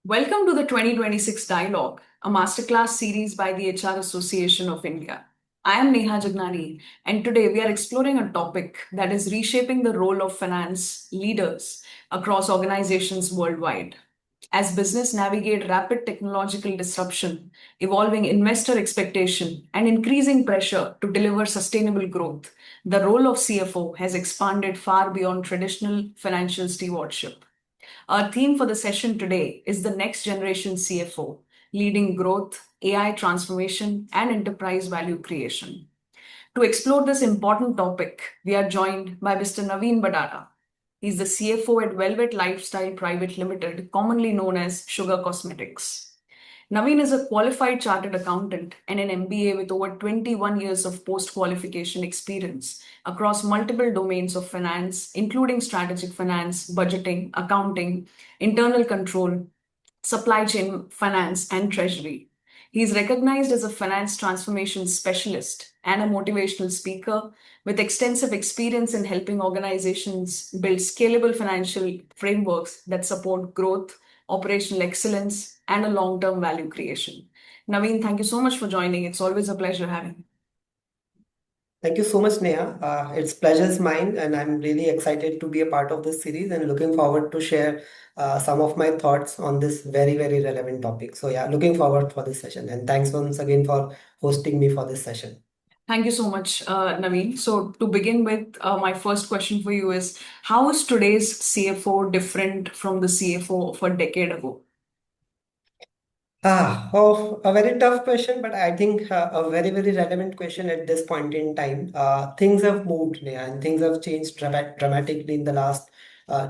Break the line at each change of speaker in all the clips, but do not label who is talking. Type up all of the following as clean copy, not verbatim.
Welcome to the 2026 Dialogue, a masterclass series by the HR Association of India. I am Neha Jagnani, and today we are exploring a topic that is reshaping the role of finance leaders across organizations worldwide. As business navigate rapid technological disruption, evolving investor expectation, and increasing pressure to deliver sustainable growth, the role of CFO has expanded far beyond traditional financial stewardship. Our theme for the session today is the next generation CFO, leading growth, AI transformation, and enterprise value creation. To explore this important topic, we are joined by Mr. Naveen Bhadada. He's the CFO at Velvet Lifestyle Private Limited, commonly known as Sugar Cosmetics. Naveen is a qualified chartered accountant and an MBA with over 21 years of post qualification experience across multiple domains of finance, including strategic finance, budgeting, accounting, internal control, supply chain finance, and treasury. He is recognized as a finance transformation specialist and a motivational speaker with extensive experience in helping organizations build scalable financial frameworks that support growth, operational excellence, and a long term value creation. Naveen, thank you so much for joining. It's always a pleasure having you.
Thank you so much, Neha. It's pleasure's mine, and I'm really excited to be a part of this series and looking forward to share some of my thoughts on this very, very relevant topic. So yeah, looking forward for this session, and thanks once again for hosting me for this session.
Thank you so much, Naveen. So, to begin with, my first question for you is: how is today's CFO different from the CFO of a decade ago?
A very tough question, but I think a very, very relevant question at this point in time. Things have moved, Neha, and things have changed dramatically in the last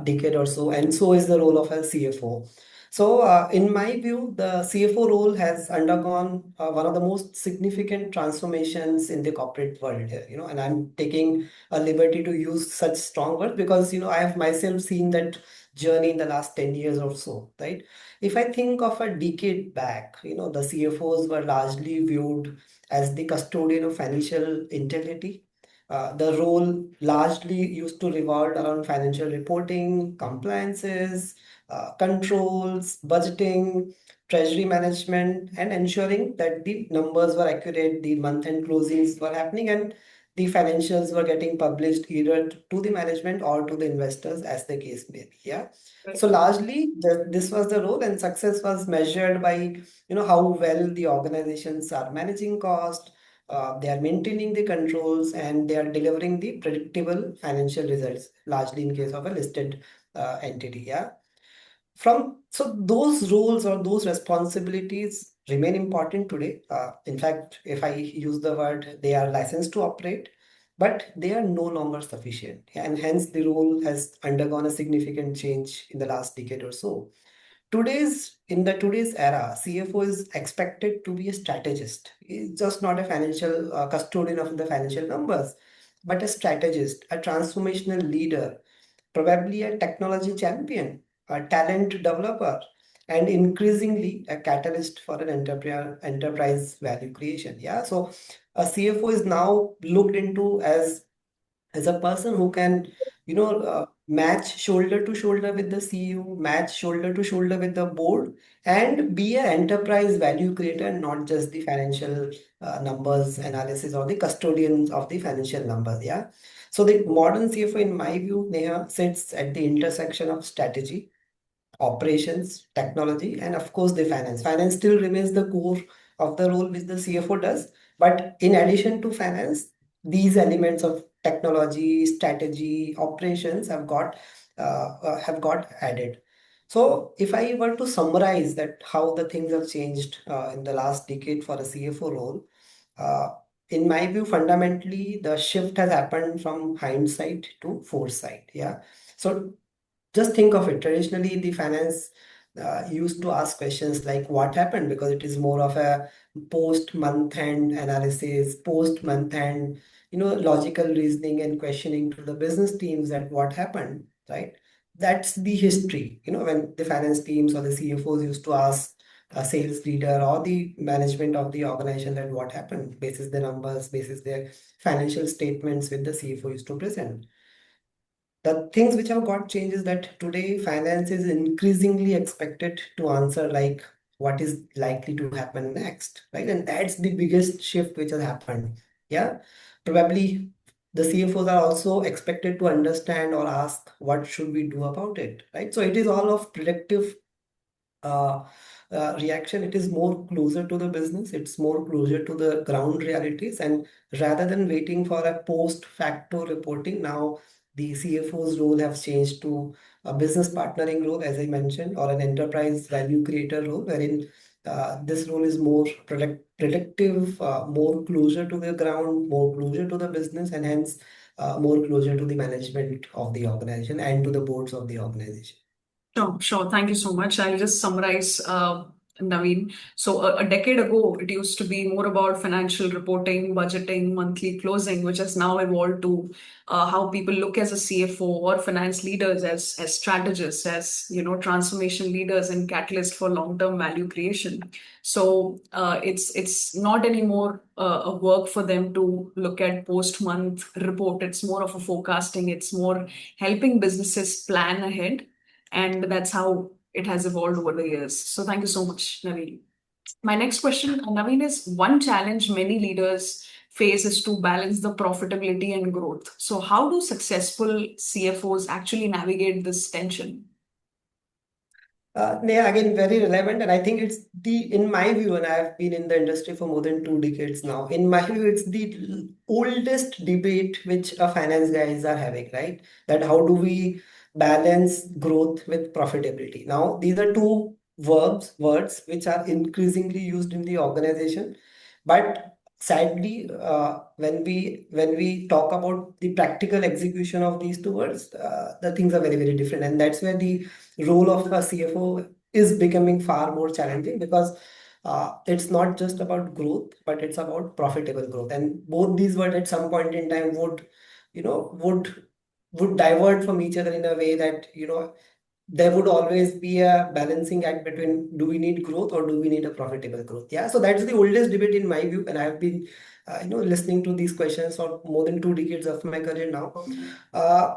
decade or so, and so is the role of a CFO. So, in my view, the CFO role has undergone one of the most significant transformations in the corporate world here, and I'm taking a liberty to use such strong words because, I have myself seen that journey in the last 10 years or so, right? If I think of a decade back, the CFOs were largely viewed as the custodian of financial integrity. The role largely used to revolve around financial reporting, compliances, controls, budgeting, treasury management, and ensuring that the numbers were accurate, the month-end closings were happening, and the financials were getting published either to the management or to the investors, as the case may be. Yeah. So largely, this was the role, and success was measured by how well the organizations are managing cost, they are maintaining the controls, and they are delivering the predictable financial results. Largely in case of a listed entity, yeah. From so those roles or those responsibilities remain important today. In fact, if I use the word, they are licensed to operate, but they are no longer sufficient, and hence the role has undergone a significant change in the last decade or so. Today's era, CFO is expected to be a strategist. He's just not a financial custodian of the financial numbers, but a strategist, a transformational leader, probably a technology champion, a talent developer, and increasingly a catalyst for an enterprise value creation. Yeah, so a CFO is now looked into as a person who can match shoulder to shoulder with the CEO, match shoulder to shoulder with the board, and be an enterprise value creator, not just the financial numbers analysis or the custodians of the financial numbers. Yeah. So the modern CFO, in my view, Neha, sits at the intersection of strategy, operations, technology, and of course the finance. Finance still remains the core of the role which the CFO does. But in addition to finance, these elements of technology, strategy, operations have got added. So if I were to summarize that how the things have changed in the last decade for a CFO role, uh, in my view, fundamentally the shift has happened from hindsight to foresight. Yeah. So just think of it. Traditionally, the finance used to ask questions like what happened, because it is more of a post-month-end analysis, post-month-end, logical reasoning and questioning to the business teams that what happened, right? That's the history. When the finance teams or the CFOs used to ask a sales leader or the management of the organization that what happened, basis the numbers, basis their financial statements with the CFO used to present. The things which have got changed is that today finance is increasingly expected to answer like what is likely to happen next, right? And that's the biggest shift which has happened. Yeah, probably the CFOs are also expected to understand or ask what should we do about it, right? So it is all of predictive uh, reaction. It is more closer to the business, it's more closer to the ground realities, and rather than waiting for a post facto reporting, now the CFO's role has changed to a business partnering role, as I mentioned, or an enterprise value creator role, wherein this role is more predictive, more closer to the ground, more closer to the business, and hence more closer to the management of the organization and to the boards of the organization.
Sure, sure. Thank you so much. I'll just summarize, Naveen. So, a decade ago, it used to be more about financial reporting, budgeting, monthly closing, which has now evolved to how people look as a CFO or finance leaders as strategists, as transformation leaders and catalysts for long-term value creation. So, it's not anymore a work for them to look at post-month report. It's more of a forecasting. It's more helping businesses plan ahead, and that's how it has evolved over the years. So thank you so much, Naveen. My next question, Naveen, is one challenge many leaders face is to balance the profitability and growth. So how do successful CFOs actually navigate this tension?
Yeah, again, very relevant. And I think it's in my view, and I've been in the industry for more than 2 decades now, in my view, it's the oldest debate which a finance guys are having, right? That how do we balance growth with profitability? Now, these are two words which are increasingly used in the organization. But sadly, when we talk about the practical execution of these two words, the things are very, very different. And that's where the role of a CFO is becoming far more challenging, because it's not just about growth, but it's about profitable growth. And both these words at some point in time would, you know, would divert from each other in a way that, there would always be a balancing act between, do we need growth or do we need a profitable growth? Yeah, so that's the oldest debate in my view, and I've been, listening to these questions for more than 2 decades of my career now. Uh,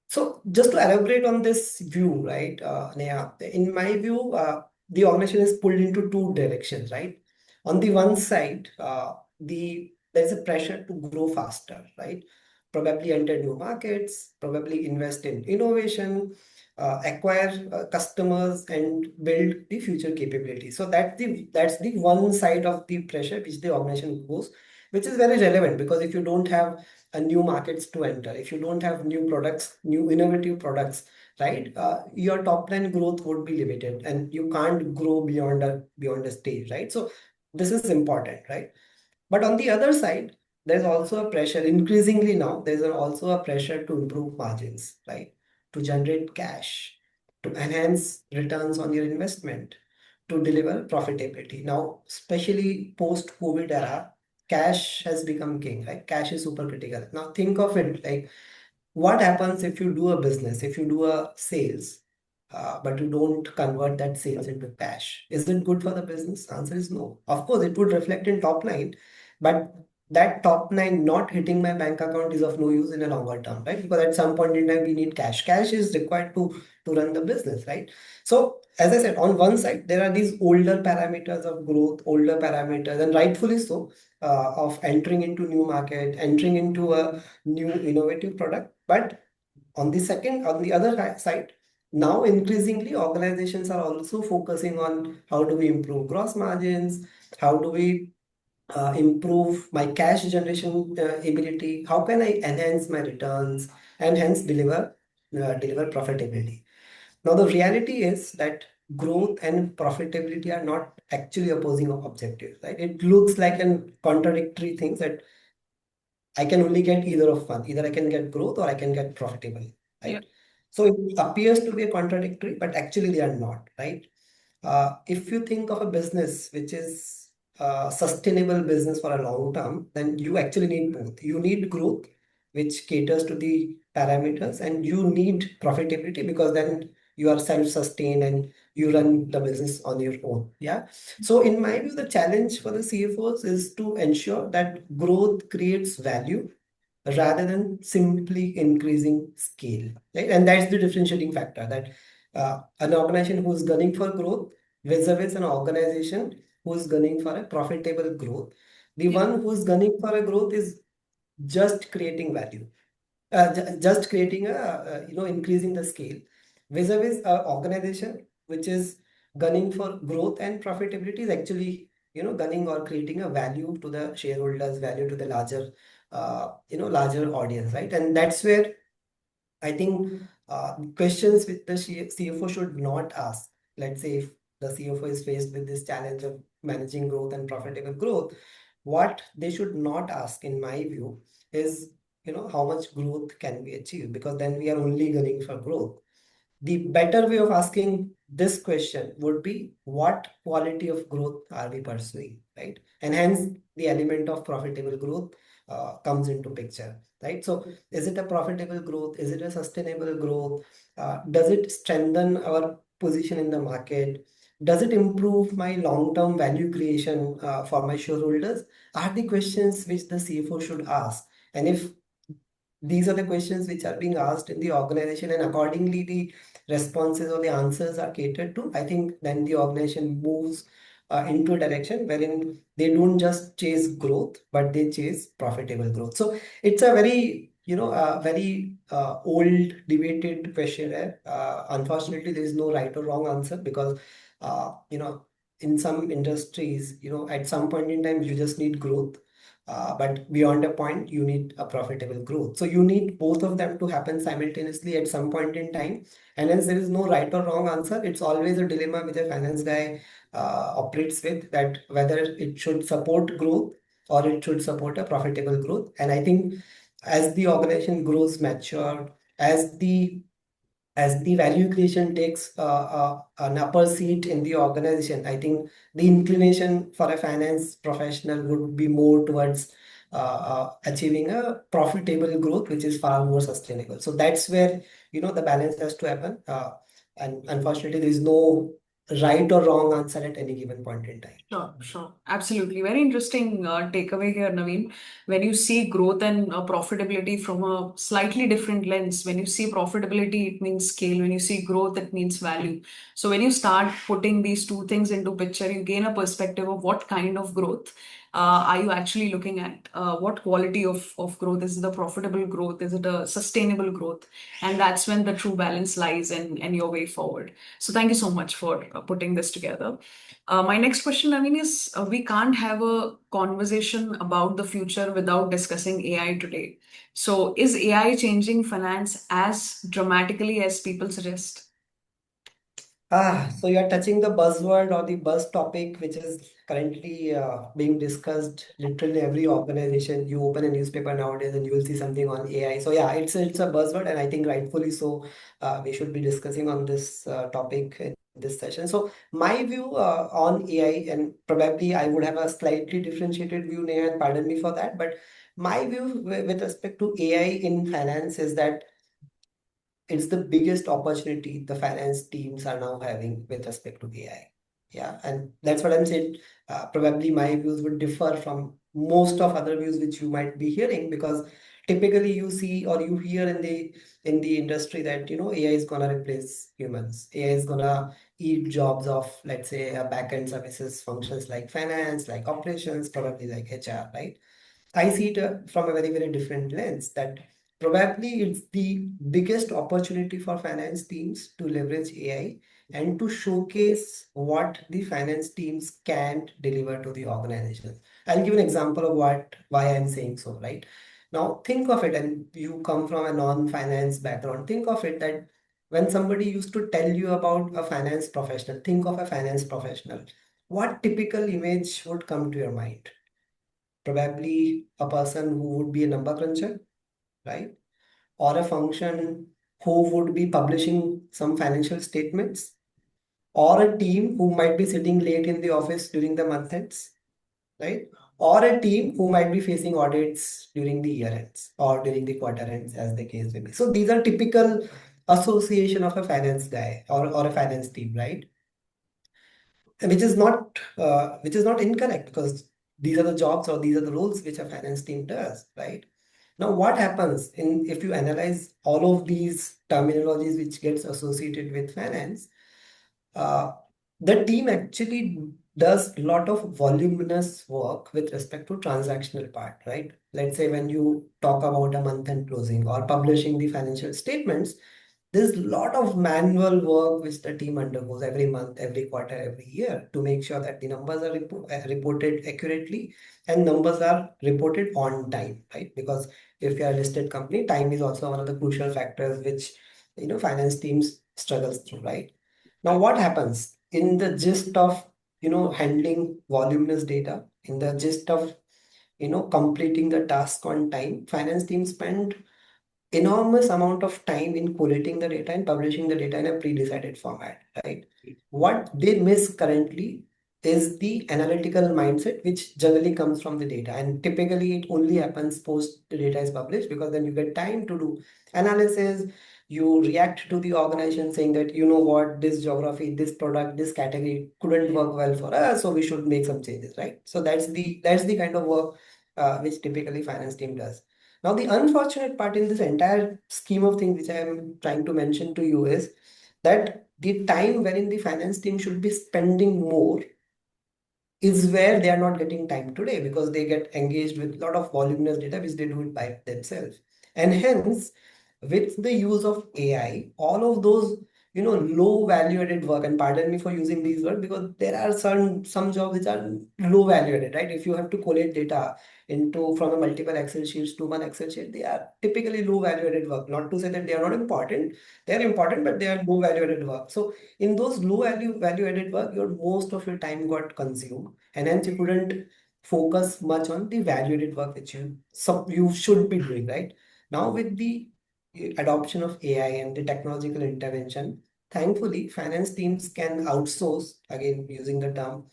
so just to elaborate on this view, right, Neha, in my view, the organization is pulled into two directions, right? On the one side, there's a pressure to grow faster, right? Probably enter new markets, probably invest in innovation, acquire customers, and build the future capabilities. So that's the one side of the pressure which the organization goes, which is very relevant, because if you don't have new markets to enter, if you don't have new products, new innovative products, right, your top line growth would be limited, and you can't grow beyond a stage, right? So this is important, right? But on the other side, there's also a pressure. Increasingly now, also a pressure to improve margins, right? To generate cash, to enhance returns on your investment, to deliver profitability. Now, especially post-COVID era, cash has become king, right? Cash is super critical. Now, think of it like, what happens if you do a business, if you do a sales, but you don't convert that sales into cash? Is it good for the business? Answer is no. Of course, it would reflect in top line, but that top line not hitting my bank account is of no use in a longer term, right? Because at some point in time, we need cash. Cash is required to run the business, right? So, as I said, on one side, there are these older parameters of growth, older parameters, and rightfully so, of entering into new market, entering into a new innovative product. But on the other side, now increasingly organizations are also focusing on how do we improve gross margins, how do we improve my cash generation ability, how can I enhance my returns, and hence deliver profitability. Now the reality is that growth and profitability are not actually opposing objectives, right? It looks like an contradictory thing, that I can only get either of one. Either I can get growth or I can get profitable,
Yeah.
right? So it appears to be a contradictory, but actually they are not, right? If you think of a business which is a sustainable business for a long term, then you actually need both. You need growth, which caters to the parameters, and you need profitability, because then you are self-sustained and you run the business on your own. Yeah. So in my view, the challenge for the CFOs is to ensure that growth creates value, rather than simply increasing scale, right? And that's the differentiating factor, that an organization who's gunning for growth vis-a-vis an organization who's gunning for a profitable growth. The
Yeah.
one who's gunning for a growth is just creating value, just creating increasing the scale, vis-a-vis a organization which is gunning for growth and profitability is actually gunning or creating a value to the shareholders, value to the larger larger audience, right? And that's where I think questions which the CFO should not ask. Let's say if the CFO is faced with this challenge of managing growth and profitable growth, what they should not ask, in my view, is how much growth can we achieve? Because then we are only gunning for growth. The better way of asking this question would be, what quality of growth are we pursuing, right? And hence the element of profitable growth comes into picture, right? So is it a profitable growth? Is it a sustainable growth? Does it strengthen our position in the market? Does it improve my long-term value creation for my shareholders? Are the questions which the CFO should ask. And if these are the questions which are being asked in the organization, and accordingly the responses or the answers are catered to, I think then the organization moves into a direction wherein they don't just chase growth, but they chase profitable growth. So it's a very very old debated question. Unfortunately, there is no right or wrong answer, because in some industries, at some point in time you just need growth, but beyond a point, you need a profitable growth. So you need both of them to happen simultaneously at some point in time. And hence there is no right or wrong answer. It's always a dilemma which a finance guy operates with, that whether it should support growth or it should support a profitable growth. And I think as the organization grows mature, as the value creation takes an upper seat in the organization, I think the inclination for a finance professional would be more towards achieving a profitable growth, which is far more sustainable. So that's where the balance has to happen. And unfortunately, there is no right or wrong answer at any given point in time.
Sure, sure. Absolutely. Very interesting takeaway here, Naveen. When you see growth and profitability from a slightly different lens, when you see profitability, it means scale. When you see growth, it means value. So when you start putting these two things into picture, you gain a perspective of what kind of growth are you actually looking at? What quality of growth? Is it a profitable growth? Is it a sustainable growth? And that's when the true balance lies and your way forward. So thank you so much for putting this together. My next question, I mean, is we can't have a conversation about the future without discussing AI today. So, is AI changing finance as dramatically as people suggest?
So you're touching the buzzword or the buzz topic, which is currently being discussed literally every organization. You open a newspaper nowadays and you will see something on AI. So yeah, it's a buzzword, and I think rightfully so. We should be discussing on this topic in this session. So my view on AI, and probably I would have a slightly differentiated view, Neha, and pardon me for that, but my view with respect to AI in finance is that it's the biggest opportunity the finance teams are now having with respect to AI. Yeah, and that's what I'm saying. Probably my views would differ from most of other views which you might be hearing, because typically you see or you hear in the industry that AI is gonna replace humans. AI is gonna eat jobs of, let's say, back-end services functions like finance, like operations, probably like HR, right? I see it from a very, very different lens, that probably it's the biggest opportunity for finance teams to leverage AI and to showcase what the finance teams can deliver to the organization. I'll give an example of why I'm saying so, right? Now, think of it, and you come from a non-finance background. Think of it that when somebody used to tell you about a finance professional, think of a finance professional. What typical image would come to your mind? Probably a person who would be a number cruncher, right? Or a function who would be publishing some financial statements, or a team who might be sitting late in the office during the month ends, right? Or a team who might be facing audits during the year ends or during the quarter ends, as the case may be. So these are typical association of a finance guy or a finance team, right? Which is not incorrect, because these are the jobs or these are the roles which a finance team does, right? Now, what happens in if you analyze all of these terminologies which gets associated with finance, uh, the team actually does a lot of voluminous work with respect to transactional part, right? Let's say when you talk about a month-end closing or publishing the financial statements, there's a lot of manual work which the team undergoes every month, every quarter, every year to make sure that the numbers are reported accurately and numbers are reported on time, right? Because if you are a listed company, time is also one of the crucial factors which finance teams struggles through, right? Now, what happens in the gist of handling voluminous data, in the gist of completing the task on time, finance teams spend enormous amount of time in collating the data and publishing the data in a pre-decided format, right? What they miss currently is the analytical mindset, which generally comes from the data. And typically it only happens post the data is published because then you get time to do analysis. You react to the organization saying that, you know what, this geography, this product, this category couldn't work well for us, so we should make some changes, right? So that's the kind of work which typically finance team does. Now, the unfortunate part in this entire scheme of things, which I am trying to mention to you, is that the time wherein the finance team should be spending more is where they are not getting time today because they get engaged with a lot of voluminous data which they do it by themselves. And hence, with the use of AI, all of those low value added work, and pardon me for using these words because there are some jobs which are low value added, right? If you have to collate data into from a multiple Excel sheets to one Excel sheet, they are typically low value added work. Not to say that they are not important, they are important, but they are low value added work. So in those low value added work, your most of your time got consumed, and hence you couldn't focus much on the value added work which you should be doing, right? Now with the adoption of AI and the technological intervention, thankfully finance teams can outsource, again using the term,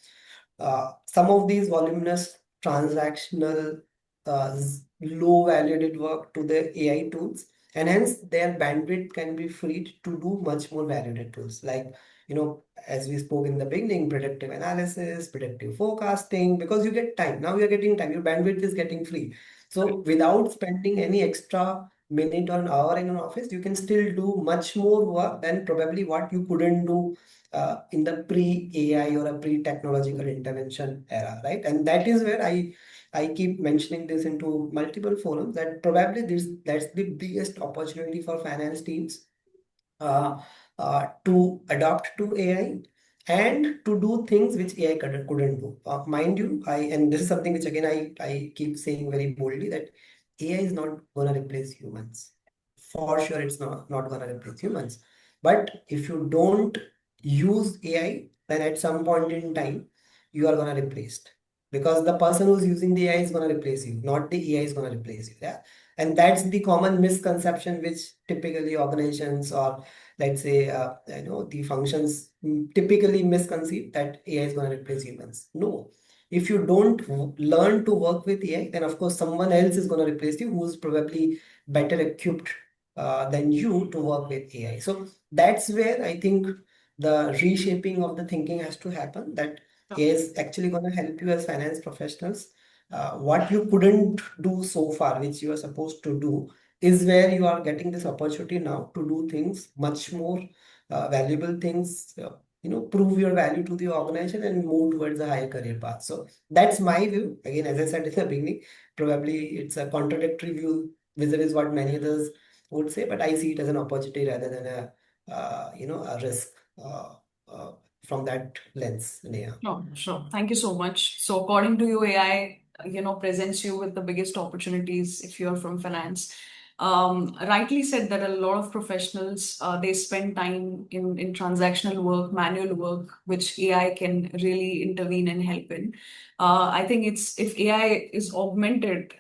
some of these voluminous transactional low valued work to the AI tools, and hence their bandwidth can be freed to do much more valued tools like as we spoke in the beginning, predictive analysis, predictive forecasting, because you get time. Now you're getting time, your bandwidth is getting free. So without spending any extra minute or an hour in an office, you can still do much more work than probably what you couldn't do in the pre-AI or a pre-technological intervention era, right? And that is where I keep mentioning this into multiple forums that probably that's the biggest opportunity for finance teams uh, to adopt to AI and to do things which AI couldn't do. Mind you, and this is something which again I keep saying very boldly that AI is not going to replace humans. For sure, it's not going to replace humans. But if you don't use AI, then at some point in time, you are going to replaced. Because the person who's using the AI is going to replace you, not the AI is going to replace you. Yeah. And that's the common misconception which typically organizations or let's say the functions typically misconceive that AI is going to replace humans. No, if you don't learn to work with AI, then of course someone else is going to replace you who's probably better equipped than you to work with AI. So that's where I think the reshaping of the thinking has to happen. That AI is actually going to help you as finance professionals. What you couldn't do so far, which you are supposed to do, is where you are getting this opportunity now to do things much more valuable things. Prove your value to the organization and move towards a higher career path. So that's my view. Again, as I said in the beginning, probably it's a contradictory view vis-a-vis what many others would say, but I see it as an opportunity rather than a risk uh, from that lens, Neha.
Sure, sure. Thank you so much. So, according to you, AI, presents you with the biggest opportunities if you're from finance. Rightly said that a lot of professionals they spend time in transactional work, manual work, which AI can really intervene and help in. I think it's if AI is augmented,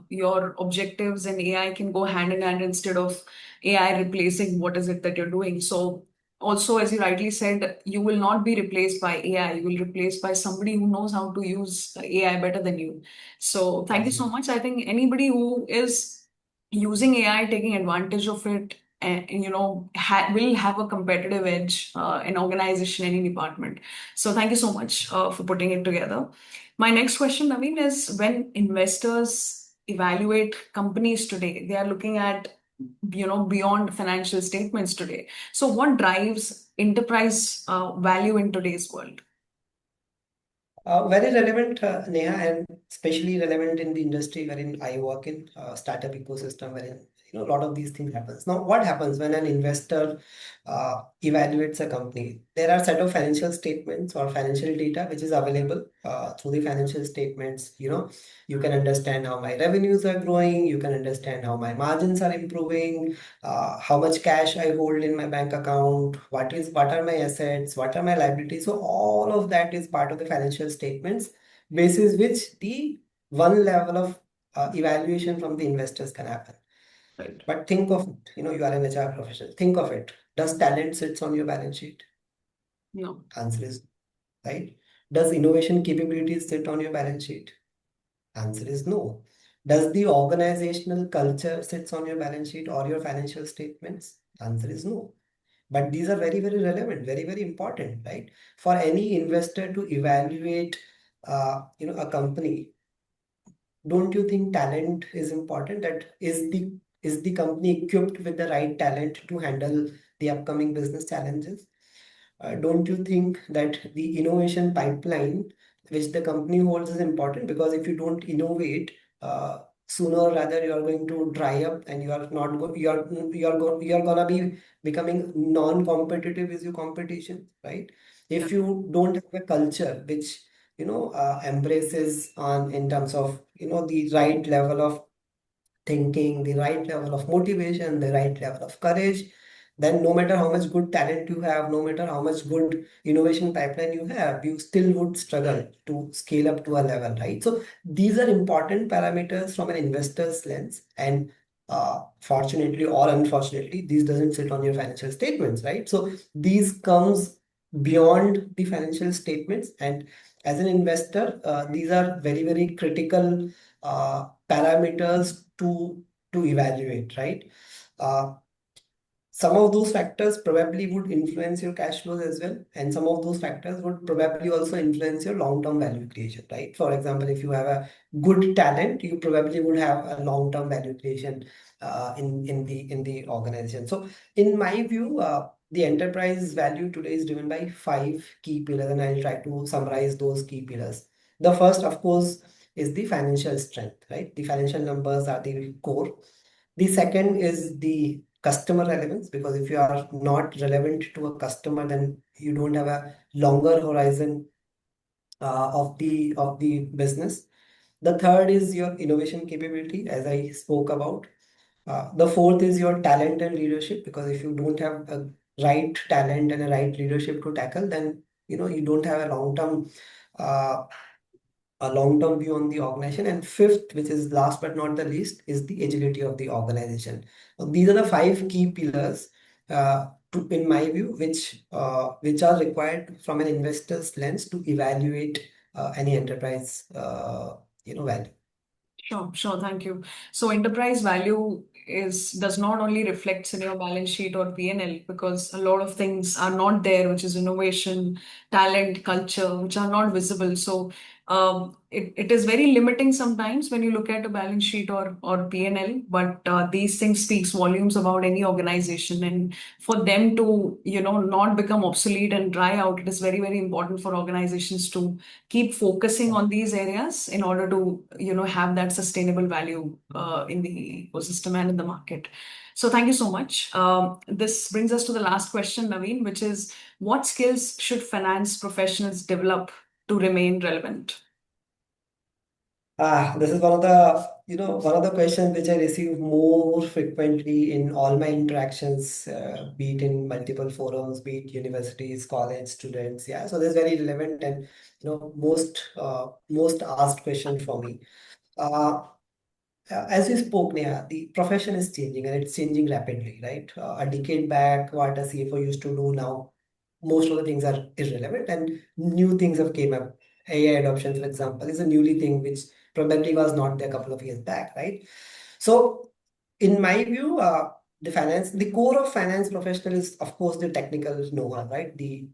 your objectives and AI can go hand in hand instead of AI replacing what is it that you're doing. So also, as you rightly said, you will not be replaced by AI. You will be replaced by somebody who knows how to use AI better than you. So, thank you so
Exactly.
much. I think anybody who is using AI, taking advantage of it, and will have a competitive edge in organization, any department. So, thank you so much for putting it together. My next question, Naveen, is when investors evaluate companies today, they are looking at, beyond financial statements today. So what drives enterprise value in today's world?
Very relevant, Neha, and especially relevant in the industry wherein I work in, startup ecosystem, wherein a lot of these things happens. Now, what happens when an investor evaluates a company? There are set of financial statements or financial data which is available through the financial statements. You can understand how my revenues are growing. You can understand how my margins are improving, how much cash I hold in my bank account, what are my assets, what are my liabilities. So all of that is part of the financial statements, basis which the one level of evaluation from the investors can happen.
Right.
But think of it, you are an HR professional. Think of it. Does talent sits on your balance sheet?
No.
Answer is right. Does innovation capabilities sit on your balance sheet? Answer is no. Does the organizational culture sits on your balance sheet or your financial statements? Answer is no. But these are very, very relevant, very, very important, right? For any investor to evaluate, a company, don't you think talent is important? That is the company equipped with the right talent to handle the upcoming business challenges? Don't you think that the innovation pipeline which the company holds is important? Because if you don't innovate, sooner or rather you are going to dry up, and you are not go you are gonna be becoming non-competitive with your competition, right?
Yeah.
If you don't have a culture which embraces on in terms of the right level of thinking, the right level of motivation, the right level of courage, then no matter how much good talent you have, no matter how much good innovation pipeline you have, you still would struggle to scale up to a level, right? So these are important parameters from an investor's lens, and fortunately or unfortunately, these doesn't sit on your financial statements, right? So these comes beyond the financial statements, and as an investor, these are very, very critical parameters to evaluate, right? Uh, some of those factors probably would influence your cash flows as well, and some of those factors would probably also influence your long-term value creation, right? For example, if you have a good talent, you probably would have a long-term value creation in the organization. So, in my view, the enterprise value today is driven by five key pillars, and I'll try to summarize those key pillars. The first, of course, is the financial strength, right? The financial numbers are the core. The second is the customer relevance, because if you are not relevant to a customer, then you don't have a longer horizon of the business. The third is your innovation capability, as I spoke about. The fourth is your talent and leadership, because if you don't have a right talent and a right leadership to tackle, then you don't have uh, a long-term view on the organization. And fifth, which is last but not the least, is the agility of the organization. These are the five key pillars, in my view, which are required from an investor's lens to evaluate any enterprise, value.
Sure, sure. Thank you. So enterprise value does not only reflects in your balance sheet or P&L, because a lot of things are not there, which is innovation, talent, culture, which are not visible. So it is very limiting sometimes when you look at a balance sheet or P&L, but these things speaks volumes about any organization. And for them to, not become obsolete and dry out, it is very, very important for organizations to keep focusing on these areas in order to have that sustainable value in the ecosystem and in the market. So thank you so much. This brings us to the last question, Naveen, which is, what skills should finance professionals develop to remain relevant?
This is one of the questions which I receive more frequently in all my interactions, be it in multiple forums, be it universities, college students. Yeah, so this is very relevant and most asked question for me. Uh, as you spoke, Neha, the profession is changing, and it's changing rapidly, right? A decade back, what a CFO used to do now, most of the things are irrelevant, and new things have came up. AI adoption, for example, is a newly thing which probably was not there a couple of years back, right? So, in my view, the core of finance professional is, of course, the technical know-how, right? The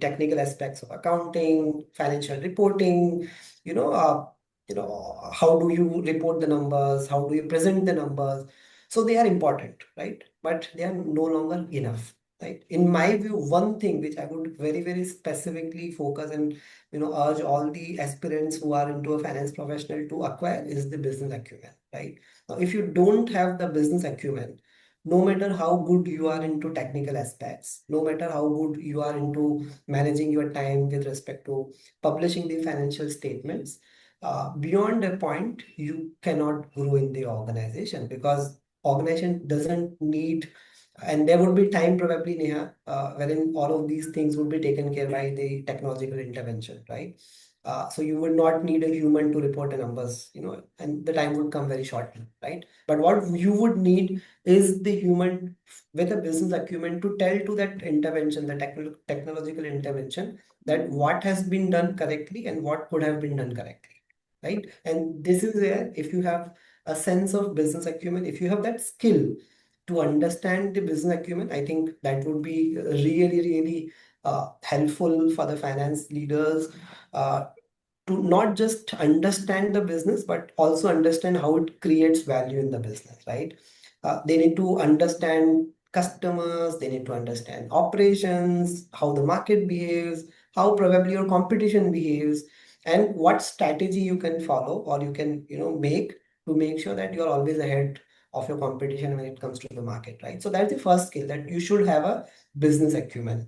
technical aspects of accounting, financial reporting, you know, uh, how do you report the numbers, how do you present the numbers. So they are important, right? But they are no longer enough, right? In my view, one thing which I would very, very specifically focus and urge all the aspirants who are into a finance professional to acquire is the business acumen, right? Now, if you don't have the business acumen, no matter how good you are into technical aspects, no matter how good you are into managing your time with respect to publishing the financial statements, beyond a point, you cannot grow in the organization because organization doesn't need, and there would be time probably, Neha, wherein all of these things would be taken care by the technological intervention, right? So you would not need a human to report the numbers, and the time would come very shortly, right? But what you would need is the human with a business acumen to tell to that intervention, the technological intervention, that what has been done correctly and what could have been done correctly, right? And this is where, if you have a sense of business acumen, if you have that skill to understand the business acumen, I think that would be really, really helpful for the finance leaders uh, to not just understand the business, but also understand how it creates value in the business, right? They need to understand customers, they need to understand operations, how the market behaves, how probably your competition behaves, and what strategy you can follow or you can, make to make sure that you're always ahead of your competition when it comes to the market, right? So that's the first skill, that you should have a business acumen.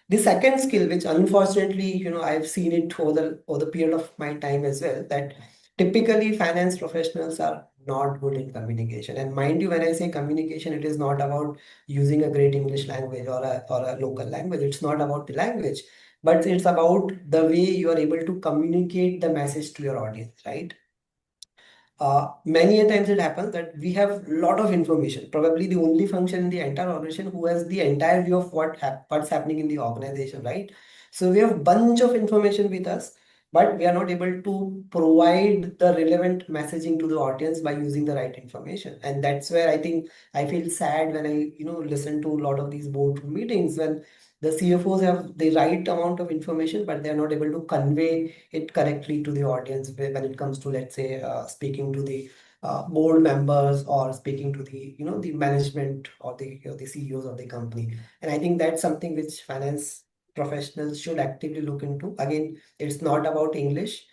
The second skill, which unfortunately, I've seen it over the period of my time as well, that typically finance professionals are not good in communication. And mind you, when I say communication, it is not about using a great English language or a local language. It's not about the language, but it's about the way you are able to communicate the message to your audience, right? Many a times it happens that we have a lot of information, probably the only function in the entire organization who has the entire view of what's happening in the organization, right? So we have bunch of information with us, but we are not able to provide the relevant messaging to the audience by using the right information. And that's where I think I feel sad when I, listen to a lot of these boardroom meetings when the CFOs have the right amount of information, but they are not able to convey it correctly to the audience when it comes to, let's say, speaking to the board members or speaking to the, the management or the CEOs of the company. And I think that's something which finance professionals should actively look into. Again, it's not about English,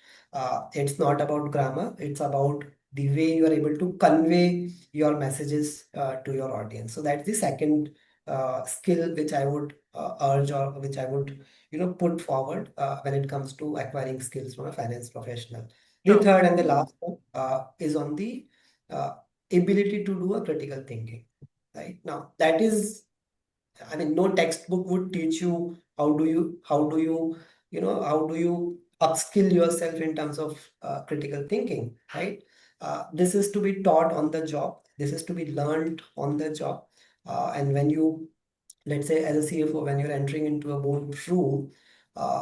it's not about grammar, it's about the way you are able to convey your messages to your audience. So that's the second skill which I would urge, or which I would put forward when it comes to acquiring skills from a finance professional. The
True.
third and the last one is on the uh, ability to do a critical thinking. Right now, that is, I mean, no textbook would teach you how do you upskill yourself in terms of critical thinking, right? This is to be taught on the job. This is to be learned on the job. And when you, let's say, as a CFO, when you're entering into a boardroom,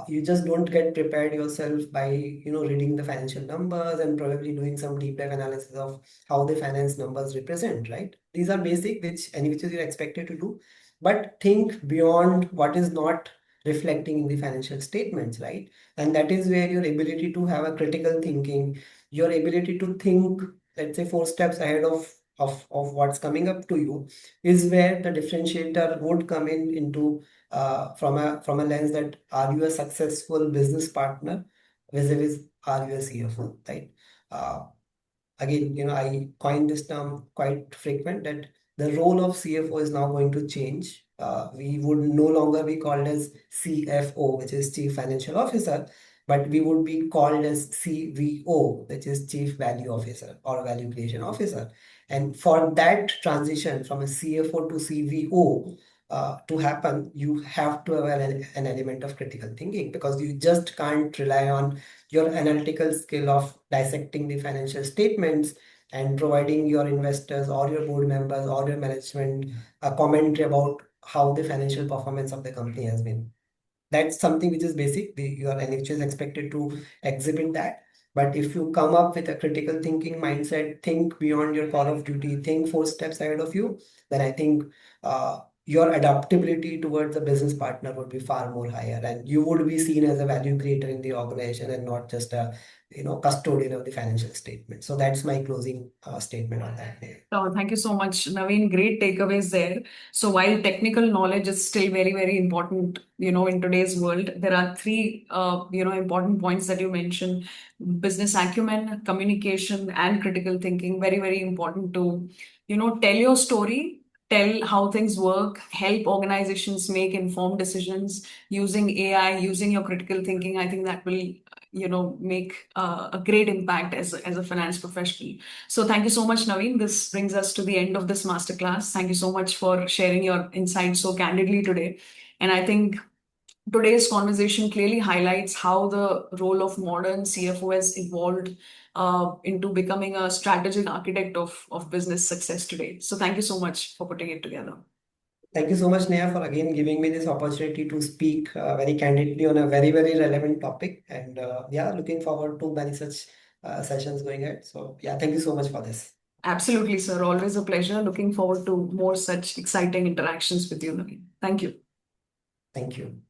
you just don't get prepared yourself by reading the financial numbers and probably doing some deep dive analysis of how the finance numbers represent, right? These are basic, which is you're expected to do, but think beyond what is not reflecting in the financial statements, right? And that is where your ability to have a critical thinking, your ability to think, let's say, four steps ahead of what's coming up to you, is where the differentiator would come in into from a lens that, are you a successful business partner vis-a-vis, are you a CFO, right? Uh, Again, I coined this term quite frequent, that the role of CFO is now going to change. We would no longer be called as CFO, which is Chief Financial Officer, but we would be called as CVO, which is Chief Value Officer or Value Creation Officer. And for that transition from a CFO to CVO to happen, you have to have an element of critical thinking, because you just can't rely on your analytical skill of dissecting the financial statements and providing your investors or your board members or your management a commentary about how the financial performance of the company has been. That's something which is basic. Your NHS is expected to exhibit that. But if you come up with a critical thinking mindset, think beyond your call of duty, think four steps ahead of you, then I think your adaptability towards a business partner would be far more higher, and you would be seen as a value creator in the organization and not just a custodian of the financial statement. So that's my closing statement on that.
Oh, thank you so much, Naveen. Great takeaways there. So while technical knowledge is still very, very important, in today's world, there are three, important points that you mentioned: business acumen, communication, and critical thinking. Very, very important to, tell your story, tell how things work, help organizations make informed decisions using AI, using your critical thinking. I think that will, make a great impact as a finance professional. So thank you so much, Naveen. This brings us to the end of this masterclass. Thank you so much for sharing your insights so candidly today. And I think today's conversation clearly highlights how the role of modern CFO has evolved into becoming a strategic architect of business success today. So thank you so much for putting it together.
Thank you so much, Neha, for again giving me this opportunity to speak very candidly on a very, very relevant topic. And yeah, looking forward to many such sessions going ahead. So yeah, thank you so much for this.
Absolutely, sir. Always a pleasure. Looking forward to more such exciting interactions with you, Naveen. Thank you.
Thank you.